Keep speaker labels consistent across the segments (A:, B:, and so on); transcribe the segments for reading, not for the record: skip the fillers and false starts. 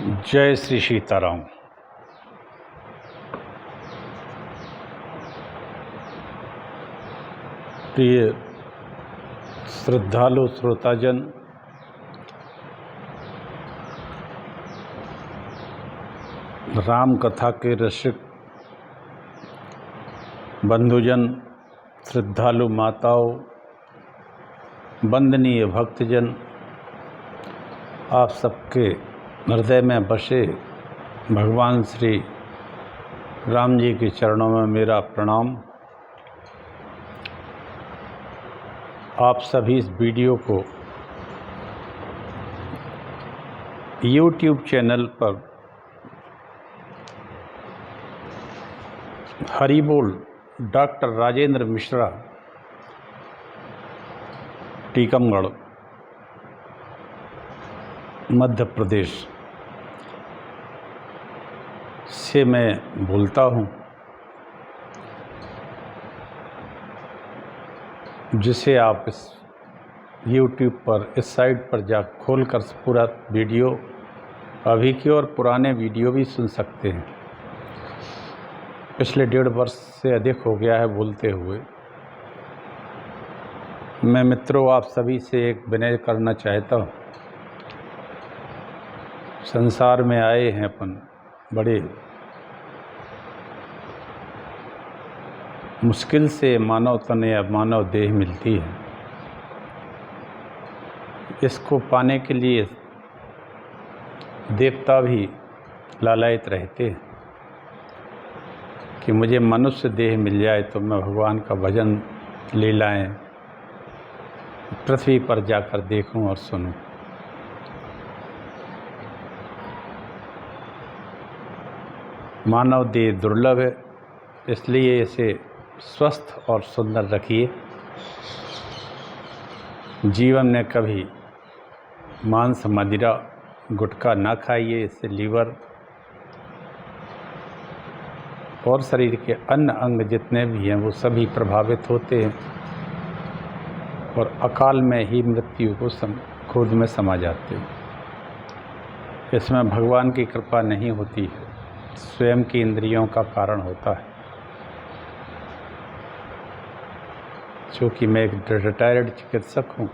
A: जय श्री सीताराम। प्रिय श्रद्धालु श्रोताजन, राम कथा के रसिक बंधुजन, श्रद्धालु माताओं, वंदनीय भक्तजन, आप सबके हृदय में बसे भगवान श्री राम जी के चरणों में मेरा प्रणाम। आप सभी इस वीडियो को YouTube चैनल पर हरि बोल डॉक्टर राजेंद्र मिश्रा, टीकमगढ़, मध्य प्रदेश से मैं बोलता हूँ, जिसे आप इस YouTube पर इस साइट पर जा खोलकर पूरा वीडियो अभी की और पुराने वीडियो भी सुन सकते हैं। पिछले 1.5 वर्ष से अधिक हो गया है बोलते हुए। मैं मित्रों आप सभी से एक विनय करना चाहता हूँ। संसार में आए हैं अपन, बड़े मुश्किल से मानव तन या मानव देह मिलती है। इसको पाने के लिए देवता भी लालायित रहते हैं कि मुझे मनुष्य देह मिल जाए तो मैं भगवान का भजन लीलाएं पृथ्वी पर जाकर देखूं और सुनूं। मानव देह दुर्लभ है, इसलिए इसे स्वस्थ और सुंदर रखिए। जीवन में कभी मांस, मदिरा, गुटखा ना खाइए। इससे लीवर और शरीर के अन्य अंग जितने भी हैं वो सभी प्रभावित होते हैं और अकाल में ही मृत्यु को गोद में समा जाते हैं। इसमें भगवान की कृपा नहीं होती है, स्वयं की इंद्रियों का कारण होता है। क्योंकि मैं एक रिटायर्ड चिकित्सक हूँ,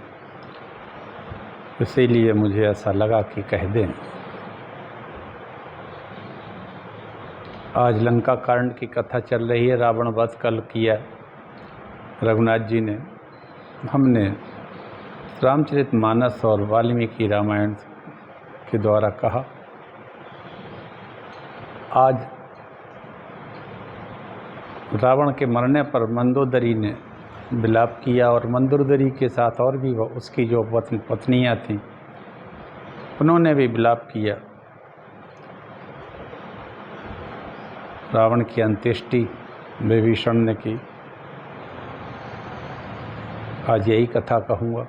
A: इसीलिए मुझे ऐसा लगा कि कह दें। आज लंका कांड की कथा चल रही है। रावण वध कल किया रघुनाथ जी ने। हमने रामचरितमानस और वाल्मीकि रामायण के द्वारा कहा। आज रावण के मरने पर मंदोदरी ने विलाप किया और मंदोदरी के साथ और भी उसकी जो पत्नियां थीं उन्होंने भी विलाप किया। रावण की अंत्येष्टि विभीषण ने की। आज यही कथा कहूँगा।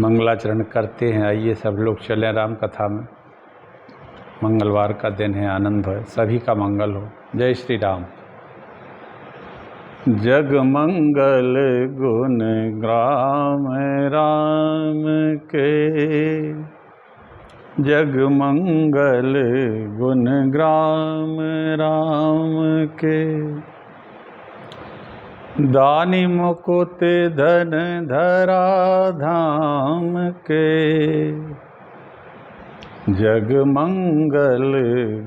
A: मंगलाचरण करते हैं। आइए सब लोग चलें राम कथा में। मंगलवार का दिन है, आनंद है, सभी का मंगल हो। जय श्री राम। जग मंगल गुण ग्राम राम के, जग मंगल गुण ग्राम राम के, दानी मुकुट धन धरा धाम के, जग मंगल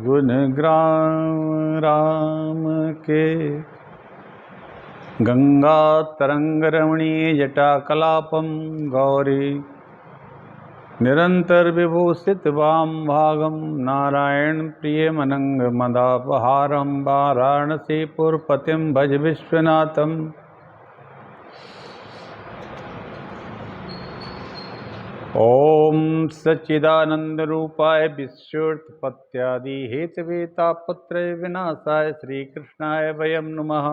A: गुण ग्राम राम के। गंगा तरंग रमणीय जटा कलापम गौरी निरंतर विभूषित वाम भागम, नारायण प्रिय मनंग मदापहारम, वाराणसी पुरपतिम भज विश्वनाथम। ओम सच्चिदानंद रूपाय विश्वोत्पत्त्यादि हेतवे तापत्रय विनाशाय श्रीकृष्णाय वयं नमः।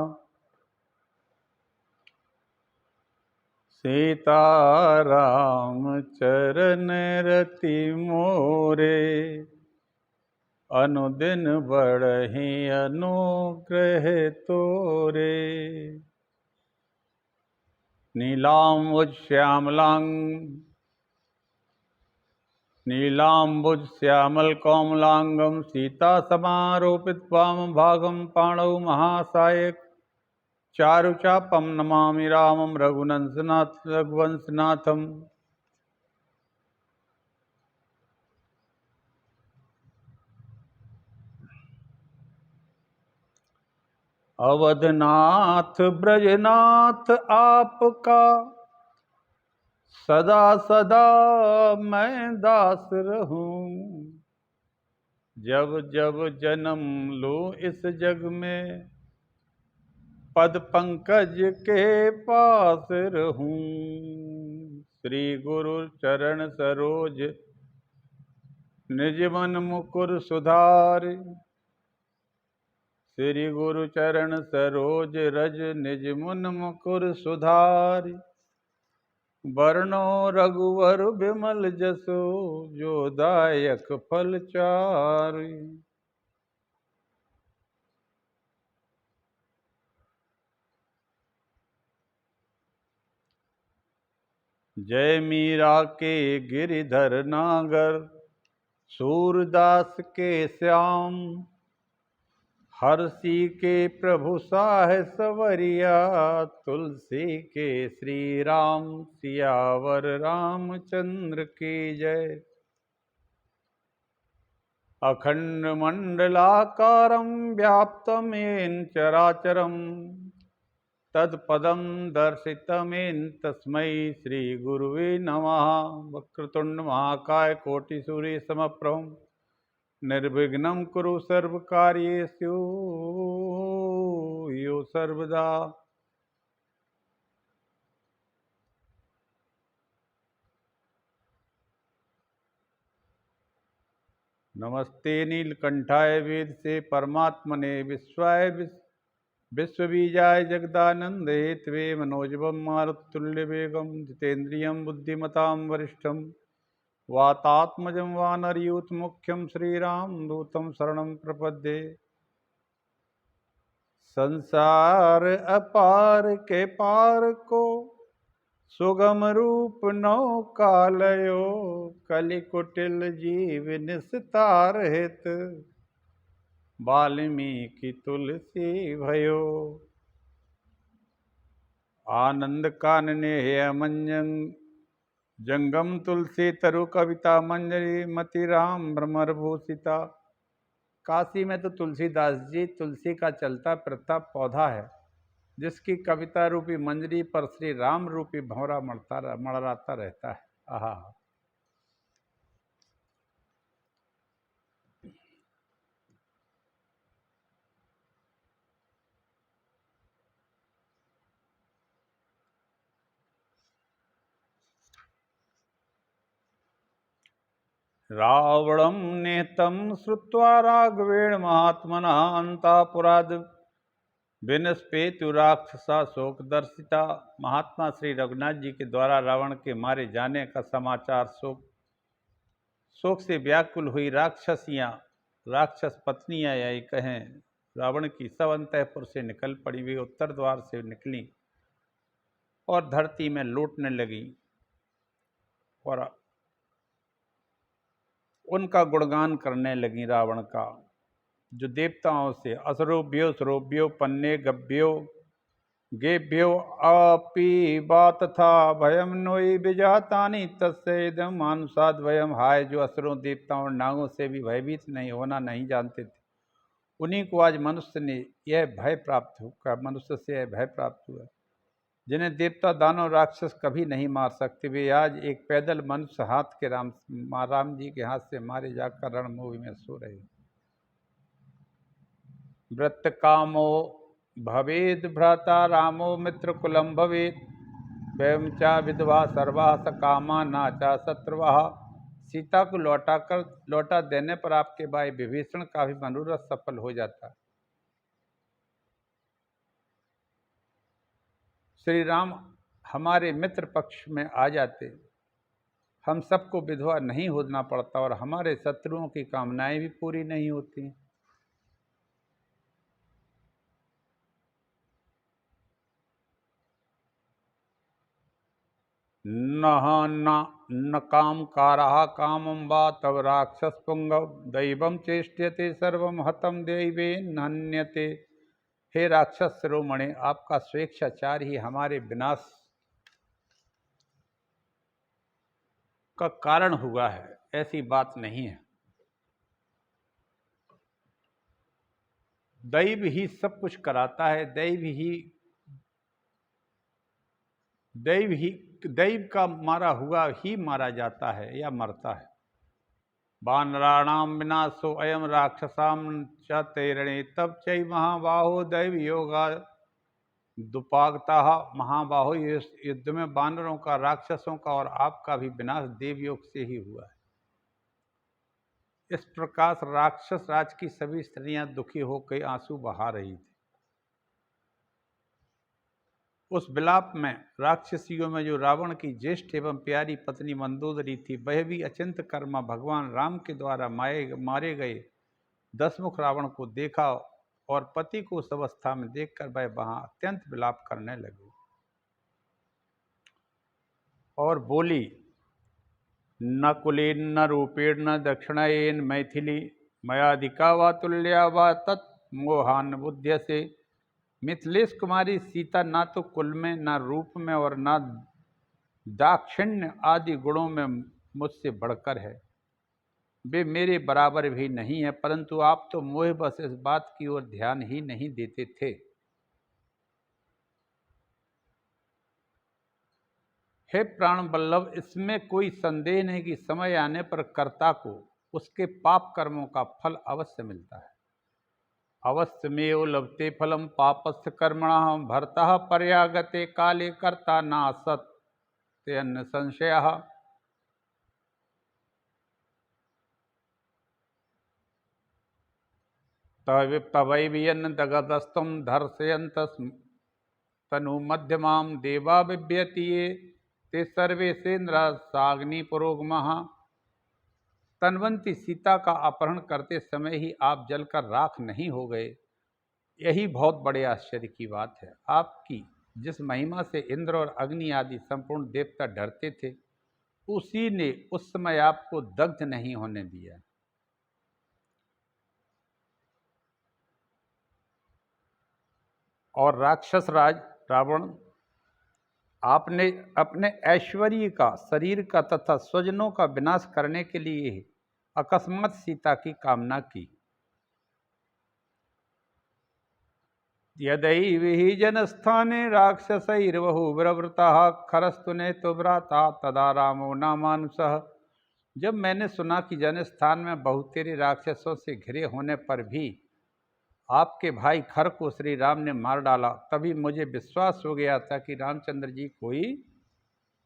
A: सीताराम चरण रति मोरे, अनुदिन बढ़हि अनुग्रह तोरे। नीलाम्बुज श्यामलांग नीलाम्बुज श्यामल कोमलांगम सीता समारोपित वाम भागम पाणौ महासायक चारुचापम नमामि रामम रघुवंशनाथम। अवधनाथ ब्रजनाथ आपका सदा सदा मैं दास रहूं। जब जब जन्म लूं इस जग में पद पंकज के पास रहूं। श्री गुरु चरण सरोज निज मन मुकुर सुधार। श्री गुरु चरण सरोज रज निज मुन मुकुर सुधारि। वरनो रघुवर बिमल जसो जो दायक फल चारि। जय मीरा के गिरिधर नागर सूरदास के श्याम। हरसी के प्रभु साहे सवरिया तुलसी के श्री राम। सियावर रामचंद्र की जय। अखंड मंडलाकारं व्याप्तं येन चराचरं तत्पदं दर्शितमेन तस्मै श्री गुरुवे नमः। वक्रतुंड महाकाय कोटि सूर्य समप्रभं निर्विघ्नं कुरु सर्वकार्येषु यो सर्वदा। नमस्ते नीलकंठाय वेद से परमात्मने विश्वाय विश्वबीजाय जगदानंद हेतवे मनोजवम मारुतुल्य वेगम जितेन्द्रियं बुद्धिमतां वरिष्ठम वातात्मजं वानरयूथ मुख्यम श्रीराम दूतम शरणं प्रपद्ये। संसार अपार के पार को सुगम रूप नौकालयो कलि कुटिल जीव निस्तार हित वाल्मीकि तुलसी भयो। आनंद कानने मंजन जंगम तुलसी तरु कविता मंजरी मति राम भ्रमर भूषिता। काशी में तो तुलसीदास जी तुलसी का चलता फिरता पौधा है जिसकी कविता रूपी मंजरी पर श्री राम रूपी भंवरा मड़राता रहता है। आहा। रावणं नेतं श्रुत्वा राघवेण महात्मना अंतापुराद विनस्पेतु राक्षसा शोक दर्शिता। महात्मा श्री रघुनाथ जी के द्वारा रावण के मारे जाने का समाचार शोक से व्याकुल हुई राक्षस पत्नियां यही कहें रावण की सब अंतःपुर से निकल पड़ी। वे उत्तर द्वार से निकली और धरती में लौटने लगी और उनका गुणगान करने लगी रावण का, जो देवताओं से असुरोभ्यो सुरोभ्यो पन्ने गभ्यो गेभ्यो अपि बात था भयम नोई विजातानि तस्सेदम मानुषाद भयम। हाय जो असुरों देवताओं नागों से भी भयभीत नहीं होना नहीं जानते थे, उन्हीं को आज मनुष्य ने यह भय प्राप्त हुआ। मनुष्य से यह भय प्राप्त हुआ जिन्हें देवता दानव राक्षस कभी नहीं मार सकते। वे आज एक पैदल मनुष्य हाथ के राम जी के हाथ से मारे जाकर रणभूमि में सो रहे। व्रत कामो भवेद भ्राता रामो मित्र कुलम भवेद वयम चा विधवा सर्वा सकामा नाचा शत्रुवा। सीता को लौटा देने पर आपके भाई विभीषण का भी मनोरथ सफल हो जाता। श्री राम हमारे मित्र पक्ष में आ जाते, हम सबको विधवा नहीं होना पड़ता और हमारे शत्रुओं की कामनाएं भी पूरी नहीं होती। न काम कारः कामं वा तव राक्षस पुंगव दैवं चेष्ट्यते सर्वं हतं दैवेन हन्यते। हे राक्षस शिरोमणि, आपका स्वेच्छाचार ही हमारे विनाश का कारण हुआ है, ऐसी बात नहीं है। दैव ही सब कुछ कराता है, दैव का मारा हुआ ही मारा जाता है या मरता है। वानराणाम विनाशो अयम राक्षसाम च तैरणे तब चै महाबाहो दैव योगा दुपागता। महाबाहो, इस युद्ध में वानरों का, राक्षसों का और आपका भी विनाश देव योग से ही हुआ है। इस प्रकार राक्षस राज की सभी स्त्रियां दुखी होकर आंसू बहा रही थी। उस विलाप में राक्षसियों में जो रावण की ज्येष्ठ एवं प्यारी पत्नी मंदोदरी थी, वह भी अचिंत कर्मा भगवान राम के द्वारा मारे गए दशमुख रावण को देखा और पति को उस अवस्था में देखकर वह वहां अत्यंत विलाप करने लगी और बोली, न कुलेन न रूपेण न दक्षिणायन मैथिली मयाधिका वा तुल्या वा तत् मोहान बुद्ध से। मिथिलेश कुमारी सीता ना तो कुल में, ना रूप में और ना दाक्षिण्य आदि गुणों में मुझसे बढ़कर है। वे मेरे बराबर भी नहीं है, परंतु आप तो मोह बस इस बात की ओर ध्यान ही नहीं देते थे। हे प्राण वल्लभ, इसमें कोई संदेह नहीं कि समय आने पर कर्ता को उसके पाप कर्मों का फल अवश्य मिलता है। अवश्यमेव लभते फलम पापस्य कर्मणः भर्तः पर्यागते काले कर्ता नासत्य अन्य संशयः। तवैवियन्न दगदस्तं धर्षयन्तस् तनु मध्यमां देवा बिभ्यति ये ते सर्वे सेन्द्र साग्नि पुरोगमः। तनवंती सीता का अपहरण करते समय ही आप जलकर राख नहीं हो गए, यही बहुत बड़े आश्चर्य की बात है। आपकी जिस महिमा से इंद्र और अग्नि आदि संपूर्ण देवता डरते थे, उसी ने उस समय आपको दग्ध नहीं होने दिया। और राक्षस राज रावण, आपने अपने ऐश्वर्य का, शरीर का तथा स्वजनों का विनाश करने के लिए अकस्मात सीता की कामना की। यदैविहि जनस्थाने राक्षसैर्बहुव्रवृताः खरस्तुने तो व्राता तदा रामो नामानुसः। जब मैंने सुना कि जनस्थान में बहुतेरे राक्षसों से घिरे होने पर भी आपके भाई खर को श्री राम ने मार डाला, तभी मुझे विश्वास हो गया था कि रामचंद्र जी कोई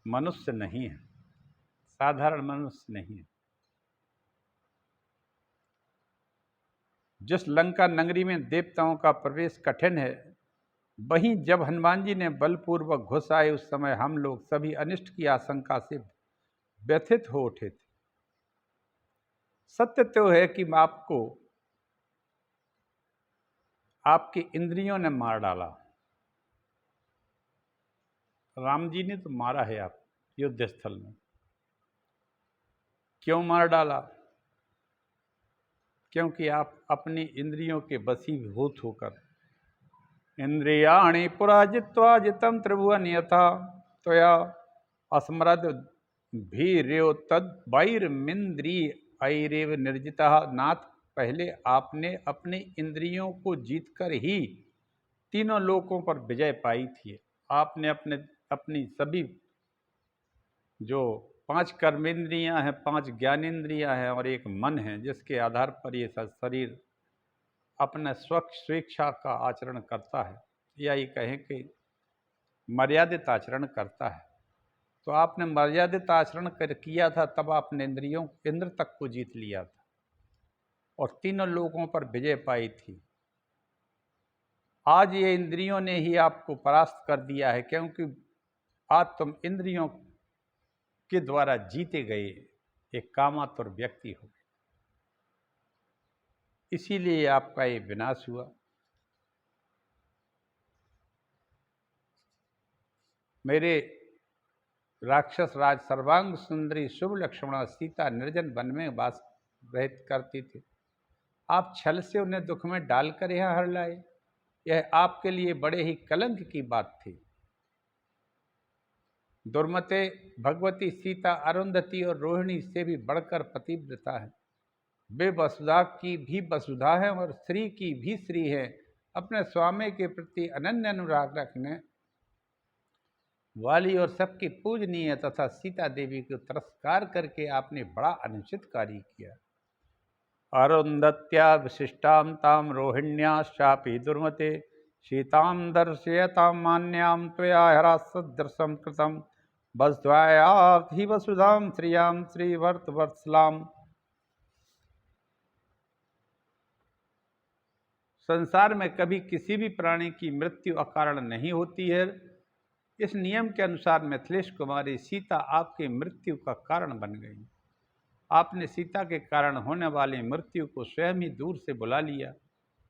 A: मनुष्य नहीं है, साधारण मनुष्य नहीं है। जिस लंका नगरी में देवताओं का प्रवेश कठिन है, वहीं जब हनुमान जी ने बलपूर्वक घुस आए, उस समय हम लोग सभी अनिष्ट की आशंका से व्यथित हो उठे थे। सत्य तो है कि आपको आपकी इंद्रियों ने मार डाला। राम जी ने तो मारा है आप युद्ध स्थल में। क्यों मार डाला? क्योंकि आप अपनी इंद्रियों के वशीभूत होकर, इंद्रियाणि पुरा जित्वा जितम त्रिभुवन यथा त्वया अस्मरद भीर्यो तद वैरमिंद्रियैरेव निर्जितः। नाथ, पहले आपने अपने इंद्रियों को जीतकर ही तीनों लोकों पर विजय पाई थी। आपने अपनी सभी जो 5 कर्मेंद्रियां हैं, 5 ज्ञानेंद्रियां हैं और एक मन है, जिसके आधार पर ये शरीर अपना स्वेच्छा का आचरण करता है, या ये कहें कि मर्यादित आचरण करता है। तो आपने मर्यादित आचरण किया था, तब आपने इंद्र तक को जीत लिया था और तीनों लोगों पर विजय पाई थी। आज ये इंद्रियों ने ही आपको परास्त कर दिया है, क्योंकि आज तुम इंद्रियों के द्वारा जीते गए एक कामातुर व्यक्ति हो, इसीलिए आपका ये विनाश हुआ। मेरे राक्षस राज सर्वांग सुंदरी शुभ लक्ष्मणा सीता निर्जन वन में वास रहित करती थी। आप छल से उन्हें दुख में डालकर यहाँ हर लाए। यह आपके लिए बड़े ही कलंक की बात थी। दुर्मते भगवती सीता अरुंधति और रोहिणी से भी बढ़कर पतिव्रता है। वे वसुधा की भी वसुधा है और श्री की भी श्री है। अपने स्वामी के प्रति अनन्य अनुराग रखने वाली और सबकी पूजनीय तथा सीता देवी को तिरस्कार करके आपने बड़ा अनुचित कार्य किया। अरुंधत्या विशिष्टां तां रोहिण्याश्चापि दुर्मते सीतां दर्शयतां मान्यां त्वया हरासदृशं कृतं वसुधायाधि वसुधां श्रियां श्रीवर्तवत्सलाम्। संसार में कभी किसी भी प्राणी की मृत्यु अकारण नहीं होती है। इस नियम के अनुसार मिथिलेश कुमारी सीता आपकी मृत्यु का कारण बन गई। आपने सीता के कारण होने वाली मृत्यु को स्वयं ही दूर से बुला लिया।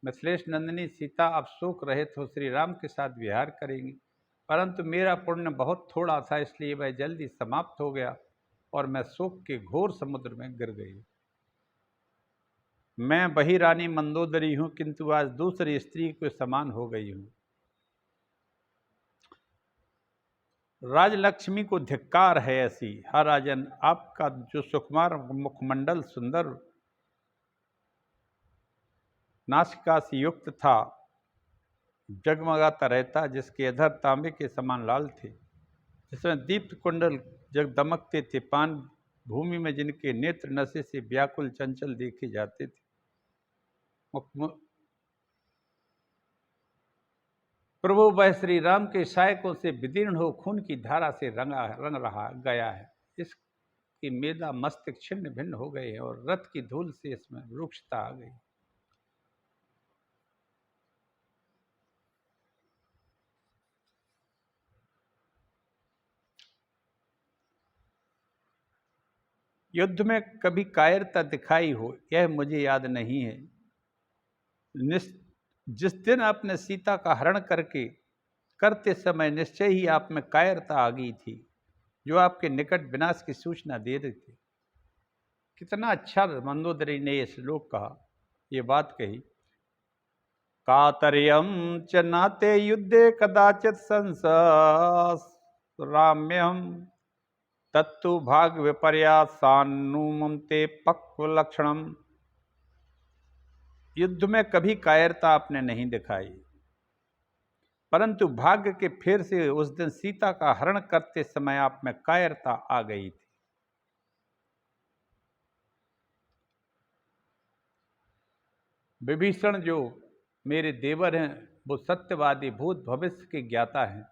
A: मिथिलेश नंदिनी सीता अब शोक रहित हो श्री राम के साथ विहार करेंगी, परंतु मेरा पुण्य बहुत थोड़ा था, इसलिए वह जल्दी समाप्त हो गया और मैं शोक के घोर समुद्र में गिर गई। मैं वही रानी मंदोदरी हूँ, किंतु आज दूसरी स्त्री के समान हो गई हूँ। राजलक्ष्मी को धिक्कार है ऐसी। हा राजन, आपका जो सुकुमार मुखमंडल सुंदर नासिका से युक्त था, जगमगाता रहता, जिसके अधर तांबे के समान लाल थे, जिसमें दीप्त कुंडल जग दमकते थे, पान भूमि में जिनके नेत्र नशे से व्याकुल चंचल देखे जाते थे, प्रभु वह श्री राम के सहायकों से विदीर्ण हो खून की धारा से रंग रहा गया है। इसकी मेदा मस्तक छिन्न भिन्न हो गए हैं और रथ की धूल से इसमें रुक्षता आ गई। युद्ध में कभी कायरता दिखाई हो, यह मुझे याद नहीं है। जिस दिन आपने सीता का हरण करते समय निश्चय ही आप में कायरता आ गई थी, जो आपके निकट विनाश की सूचना दे रही थी। कितना अच्छा मंदोदरी ने ये श्लोक कहा, ये बात कही। कातर्यम च नाते युद्धे कदाचित संसराम्यहम तत्तु भाग विपर्यासानुमते पक्व लक्षणम। युद्ध में कभी कायरता आपने नहीं दिखाई, परंतु भाग्य के फेर से उस दिन सीता का हरण करते समय आप में कायरता आ गई थी। विभीषण जो मेरे देवर हैं, वो सत्यवादी भूत भविष्य के ज्ञाता हैं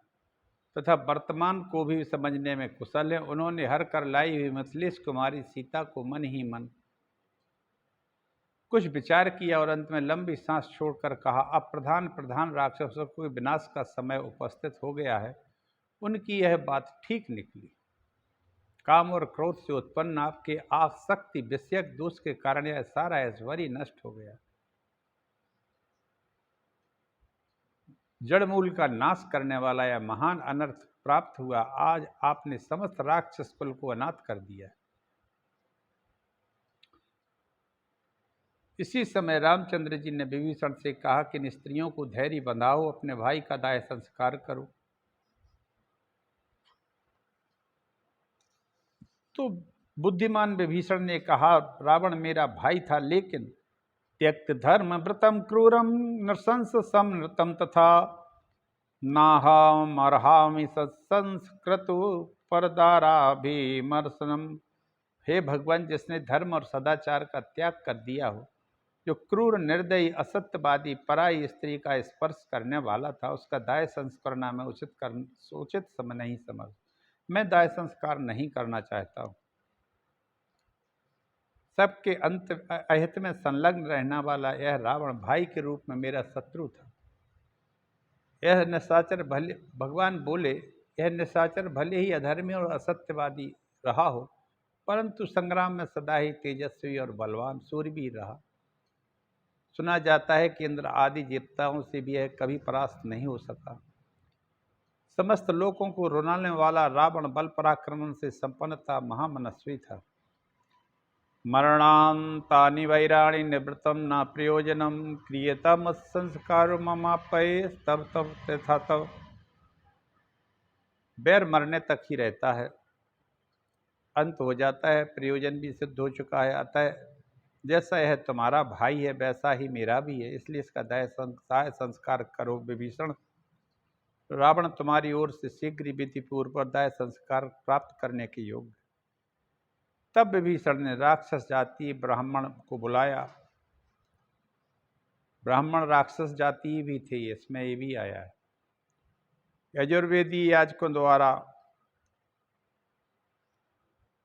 A: तथा वर्तमान को भी समझने में कुशल हैं। उन्होंने हर कर लाई हुई मिथिलेश कुमारी सीता को मन ही मन कुछ विचार किया और अंत में लंबी सांस छोड़कर कहा, अब प्रधान राक्षसों को विनाश का समय उपस्थित हो गया है। उनकी यह बात ठीक निकली। काम और क्रोध से उत्पन्न आपके आसक्ति विषयक दोष के कारण यह सारा ऐश्वर्य नष्ट हो गया। जड़मूल का नाश करने वाला यह महान अनर्थ प्राप्त हुआ। आज आपने समस्त राक्षस कुल को अनाथ कर दिया। इसी समय रामचंद्र जी ने विभीषण से कहा कि इन स्त्रियों को धैर्य बंधाओ, अपने भाई का दाह संस्कार करो। तो बुद्धिमान विभीषण ने कहा, रावण मेरा भाई था, लेकिन त्यक्त धर्म व्रतम क्रूरम नृशंस समनृतम तथा नाहम अर्हामि सत्संस्कृत परदाराभिमर्शनम। हे भगवान, जिसने धर्म और सदाचार का त्याग कर दिया हो, जो क्रूर निर्दयी असत्यवादी पराई स्त्री का स्पर्श करने वाला था, उसका दाह संस्करण में उचित समय नहीं समझ। मैं दाह संस्कार नहीं करना चाहता हूँ। सबके अंत अहित में संलग्न रहने वाला यह रावण भाई के रूप में मेरा शत्रु था। यह निशाचर भले, भगवान बोले, यह निशाचर भले ही अधर्मी और असत्यवादी रहा हो, परंतु संग्राम में सदा ही तेजस्वी और बलवान सूरवीर रहा। सुना जाता है कि इंद्र आदि देवताओं से भी यह कभी परास्त नहीं हो सका। समस्त लोकों को रुलाने वाला रावण बल पराक्रमण से संपन्न था, महामनस्वी था। मरणांतानि वैराणि निवृत्तं न प्रयोजनं क्रियताम संस्कारो ममापये तब तब तथा तब। बैर मरने तक ही रहता है, अंत हो जाता है, प्रयोजन भी सिद्ध हो चुका है। अतः जैसा यह तुम्हारा भाई है वैसा ही मेरा भी है, इसलिए इसका दाह संस्कार करो विभीषण। रावण तुम्हारी ओर से शीघ्र ही विधि पूर्व दाह संस्कार प्राप्त करने के योग्य। तब विभीषण ने राक्षस जाति ब्राह्मण को बुलाया। ब्राह्मण राक्षस जाति भी थे, इसमें ये भी आया है। यजुर्वेदी याजकों द्वारा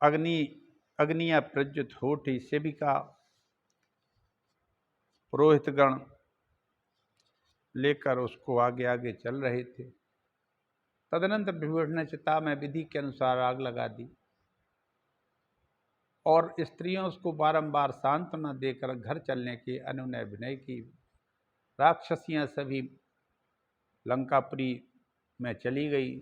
A: अग्नियां प्रज्वलित हो उठी। सेविका पुरोहितगण लेकर उसको आगे आगे चल रहे थे। तदनंतर विभीषण ने चिता में विधि के अनुसार आग लगा दी और स्त्रियों को बारंबार सांत्वना देकर घर चलने की अनुनय विनय की। राक्षसियां सभी लंकापुरी में चली गई।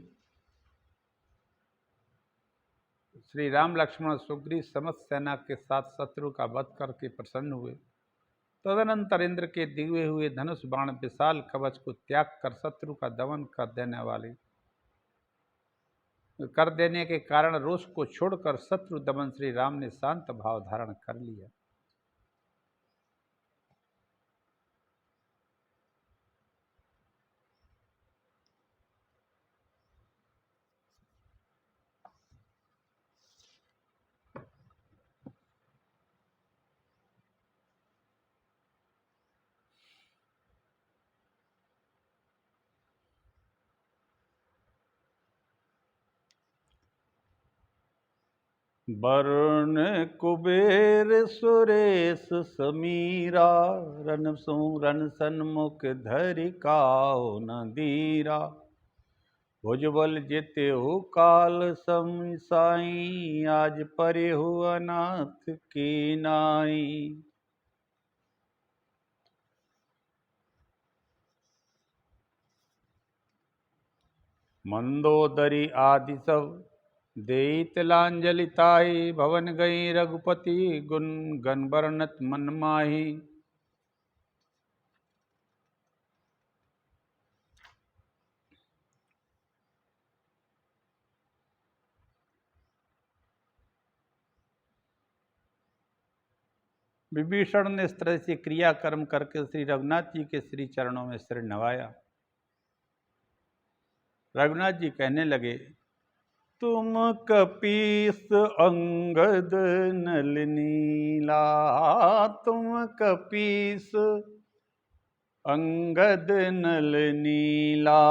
A: श्री राम लक्ष्मण सुग्रीव समस्त सेना के साथ शत्रु का वध करके प्रसन्न हुए। तदनंतर इंद्र के दिए हुए धनुष बाण विशाल कवच को त्याग कर शत्रु का दमन कर देने के कारण रोष को छोड़कर शत्रु दमन श्री राम ने शांत भाव धारण कर लिया। वरुण कुबेर सुरेश समीरा रन सन्मुख धरि काहु न धीरा। भुजबल जितेहु काल सम साई आज परिहु अनाथ की नाई। मंदोदरी आदि सब देई तिलांजलि ताई। भवन गई रघुपति गुण गण बरनत मन माही। विभीषण ने इस तरह से क्रियाकर्म करके श्री रघुनाथ जी के श्री चरणों में सिर नवाया। रघुनाथ जी कहने लगे, तुम कपीस अंगद नल नीला। तुम कपीस अंगद नल नीला।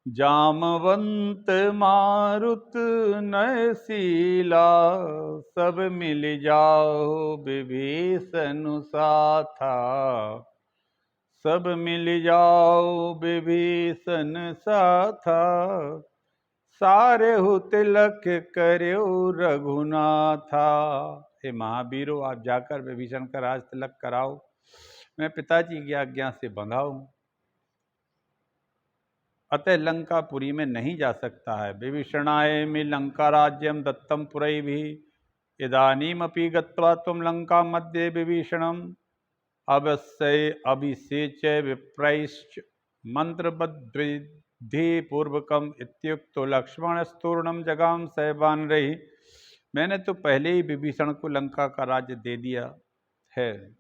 A: जामवंत मारुत नयशीला। सब मिल जाओ विभीषण साथा। सब मिल जाओ विभीषण साथा। सारे हु तिलक करो रघुनाथा। हे महावीरों, आप जाकर विभीषण का राज तिलक कराओ, मैं पिताजी की आज्ञा से बंधा हूं, अतः लंकापुरी में नहीं जा सकता है। विभीषणाय में लंका राज्यम दत्तम पुरै भी। इदानीमपि गत्वा तुम लंका मध्ये विभीषणम अवश्य अभिषेच विप्रैश्च मंत्रबद्ध पूर्वकम इत्युक्तो लक्ष्मणस्तूर्णम जगाम सहबान रही। मैंने तो पहले ही विभीषण को लंका का राज्य दे दिया है,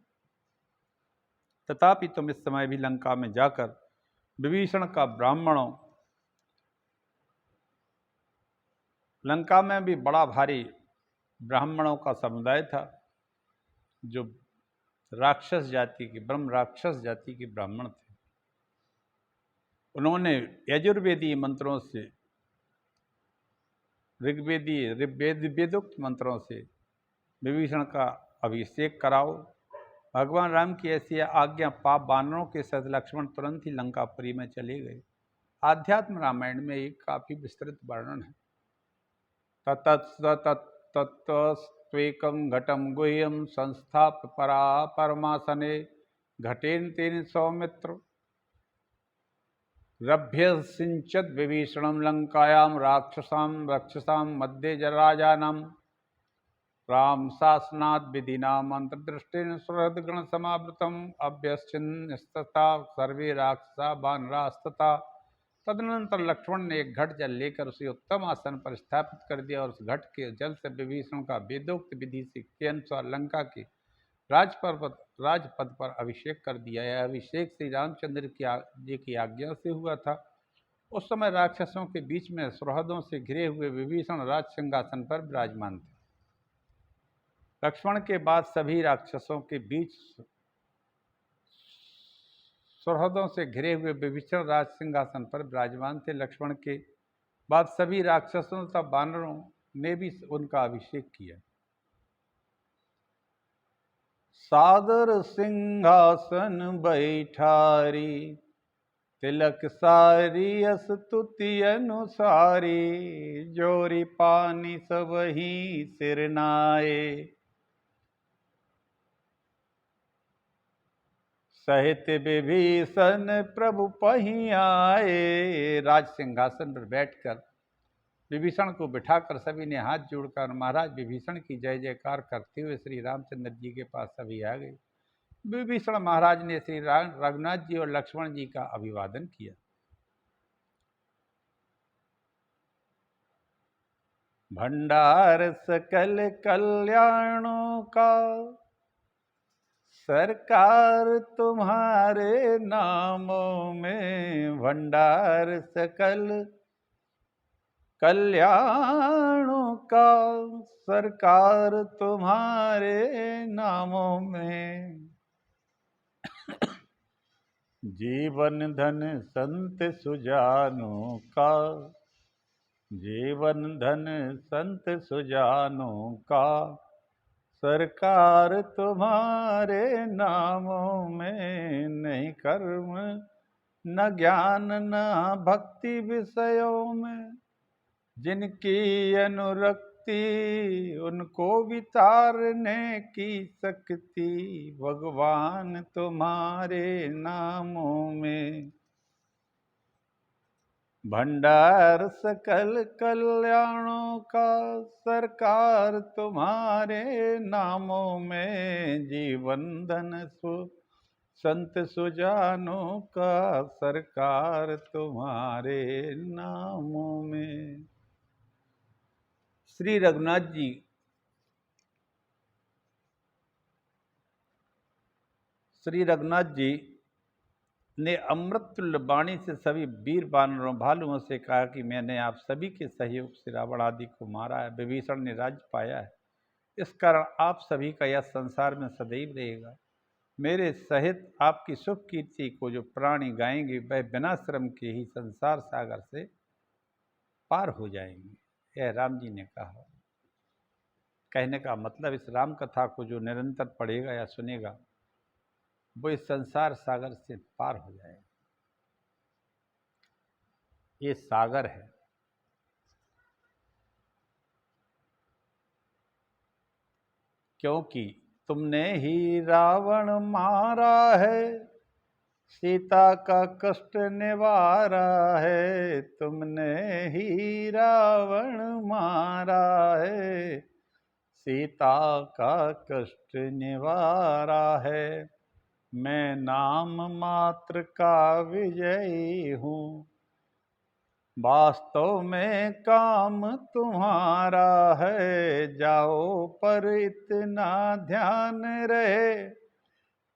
A: तथापि तुम इस समय भी लंका में जाकर विभीषण का ब्राह्मणों, लंका में भी बड़ा भारी ब्राह्मणों का समुदाय था जो राक्षस जाति के ब्रह्म राक्षस जाति के ब्राह्मण थे। उन्होंने यजुर्वेदीय मंत्रों से, ऋग्वेदीय वेदोक्त मंत्रों से विभीषण का अभिषेक कराओ। भगवान राम की ऐसी आज्ञा पाप बानरों के साथ लक्ष्मण तुरंत ही लंकापुरी में चले गए। आध्यात्म रामायण में एक काफी विस्तृत वर्णन है। तत्त्वेकं घटम गुह्यम संस्थाप परमासने घटेन तेन सौमित्र। रभ्यसिंचद विभीषणं लंकायां राक्षसां मध्ये जराजानम् राम शासनात् विधिना मंत्रदृष्टिन सुहृदगण समावृतम अभ्यश्चिन्नस्तथा सर्वे राक्षसा वानरास्तथा। तदनंतर लक्ष्मण ने एक घट जल लेकर उसे उत्तम आसन पर स्थापित कर दिया और उस घट के जल से विभीषण का वेदोक्त विधि के अनुसार लंका के राजपद पर अभिषेक कर दिया। यह अभिषेक श्री रामचंद्र जी की आज्ञा से हुआ था। उस समय राक्षसों के बीच में सुहृदों से घिरे हुए विभीषण राज सिंहासन पर विराजमान थे। लक्ष्मण के बाद सभी राक्षसों के बीच सुहृदों से घिरे हुए विभीषण राज सिंहासन पर विराजमान थे। लक्ष्मण के बाद सभी राक्षसों तथा वानरों ने भी उनका अभिषेक किया। सादर सिंहासन बैठारी तिलक सारी स्तुति अनुसारी जोरी पानी सब ही सिरनाए सहित विभीषण प्रभु पही आए। राज सिंहासन पर बैठकर विभीषण को बिठाकर सभी ने हाथ जोड़कर महाराज विभीषण की जय जयकार करते हुए श्री रामचंद्र जी के पास सभी आ गए। विभीषण महाराज ने श्री रघुनाथ जी और लक्ष्मण जी का अभिवादन किया। भंडार सकल कल्याणों का सरकार तुम्हारे नामों में, भंडार सकल कल्याणों का सरकार तुम्हारे नामों में। जीवन धन संत सुजानों का, जीवन धन संत सुजानों का सरकार तुम्हारे नामों में। नहीं कर्म न ज्ञान न भक्ति विषयों में, जिनकी अनुरक्ति उनको वितारने की शक्ति भगवान तुम्हारे नामों में। भंडार सकल कल्याणों का सरकार तुम्हारे नामों में। जीवन धन संत सुजानों का सरकार तुम्हारे नामों में। श्री रघुनाथ जी ने अमृत तुल्य वाणी से सभी वीर वानरों भालुओं से कहा कि मैंने आप सभी के सहयोग से रावण आदि को मारा है, विभीषण ने राज्य पाया है। इस कारण आप सभी का यह संसार में सदैव रहेगा। मेरे सहित आपकी सुख कीर्ति को जो प्राणी गाएंगे वह बिना श्रम के ही संसार सागर से पार हो जाएंगे। यह राम जी ने कहा। कहने का मतलब इस राम कथा को जो निरंतर पढ़ेगा या सुनेगा वो इस संसार सागर से पार हो जाएगा। ये सागर है। क्योंकि तुमने ही रावण मारा है, सीता का कष्ट निवारा है। तुमने ही रावण मारा है, सीता का कष्ट निवारा है। मैं नाम मात्र का विजयी हूँ, वास्तव में काम तुम्हारा है। जाओ पर इतना ध्यान रहे,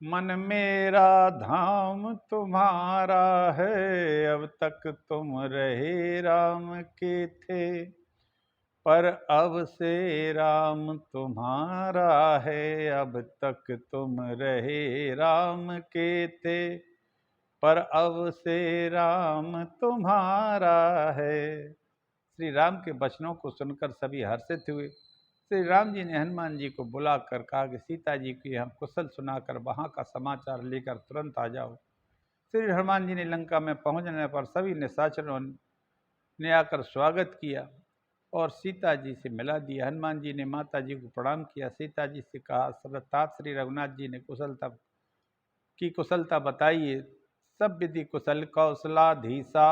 A: मन मेरा धाम तुम्हारा है। अब तक तुम रहे राम के थे, पर अब से राम तुम्हारा है। अब तक तुम रहे राम के थे, पर अब से राम तुम्हारा है। श्री राम के वचनों को सुनकर सभी हर्षित हुए। श्री राम जी ने हनुमान जी को बुलाकर कहा कि सीता जी की हम कुशल सुनाकर वहाँ का समाचार लेकर तुरंत आ जाओ। श्री हनुमान जी ने लंका में पहुँचने पर सभी निशाचरों ने आकर स्वागत किया और सीता जी से मिला दिया। हनुमान जी ने माता जी को प्रणाम किया। सीता जी से कहा, तात श्री रघुनाथ जी ने कुशलता बताइए। सब विधि कुशल कौशलाधीसा।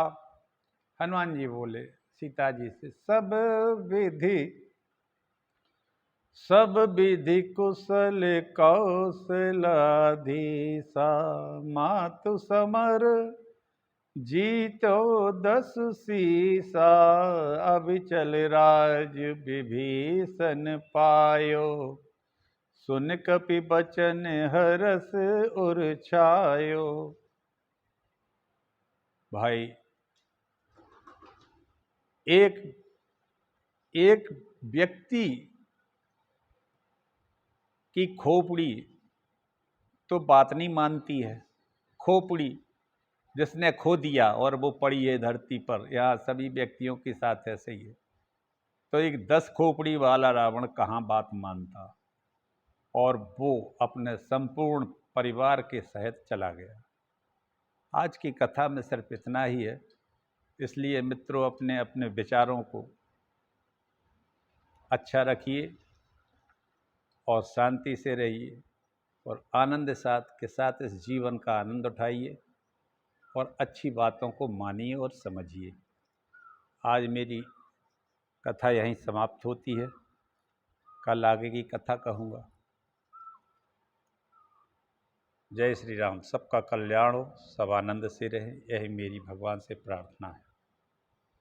A: हनुमान जी बोले सीता जी से, सब विधि कुशल कौशलाधीसा। मातु समर जीतो 10 सीसा। अभिचल राज विभीषण पायो। सुन कपि बचन हरस उर छायो। भाई एक व्यक्ति की खोपड़ी तो बात नहीं मानती है। खोपड़ी जिसने खो दिया और वो पड़ी है धरती पर, यहाँ सभी व्यक्तियों के साथ ऐसे ही है। तो एक 10 खोपड़ी वाला रावण कहाँ बात मानता, और वो अपने संपूर्ण परिवार के सहित चला गया। आज की कथा में सिर्फ इतना ही है, इसलिए मित्रों अपने अपने विचारों को अच्छा रखिए और शांति से रहिए और आनंद के साथ इस जीवन का आनंद उठाइए और अच्छी बातों को मानिए और समझिए। आज मेरी कथा यहीं समाप्त होती है, कल आगे की कथा कहूँगा। जय श्री राम। सबका कल्याण हो, सब आनंद से रहें, यही मेरी भगवान से प्रार्थना है।